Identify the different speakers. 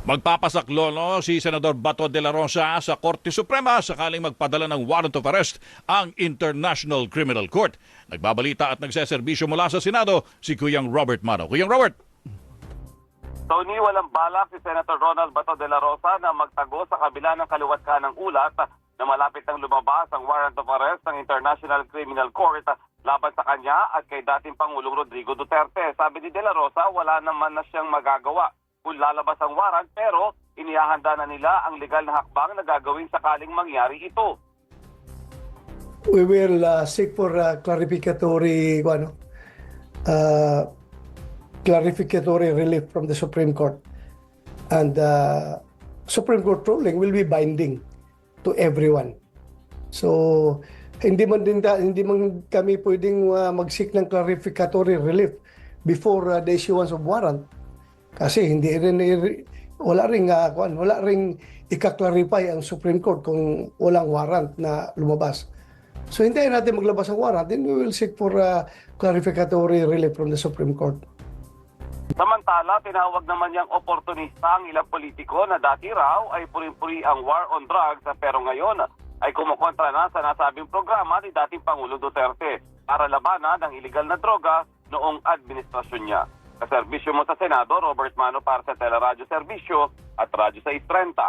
Speaker 1: Magpapasaklo si Senador Bato de la Rosa sa Korte Suprema sakaling magpadala ng warrant of arrest ang International Criminal Court. Nagbabalita at nagseserbisyo mula sa Senado si Kuyang Robert Mano. Kuyang Robert!
Speaker 2: Tony, walang balak si Senator Ronald Bato de la Rosa na magtago sa kabila ng kaliwat ng ulat na malapit nang lumabas ang warrant of arrest ng International Criminal Court laban sa kanya at kay dating Pangulong Rodrigo Duterte. Sabi ni de la Rosa, wala naman na siyang magagawa kung lalabas ang warrant, pero inihahanda na nila ang legal na hakbang na gagawin sakaling mangyari ito.
Speaker 3: We will seek for clarificatory relief from the Supreme Court. And Supreme Court ruling will be binding to everyone. So hindi man kami pwedeng mag-seek ng clarificatory relief before the issuance of warrant. Kasi wala ring ika-clarify ang Supreme Court kung walang warrant na lumabas. So hintayin natin maglabas ang warrant, then we will seek for clarificatory relief from the Supreme Court.
Speaker 2: Samantala, tinawag naman niyang oportunista ang ilang politiko na dati raw ay puring-puri ang war on drugs pero ngayon ay kumukontra na sa nasabing programa ni dating Pangulo Duterte para labanan ang iligal na droga noong administrasyon niya. Kaserbisyo mo sa Senado, Robert Mano para sa Teleradyo Serbisyo at Radyo 630.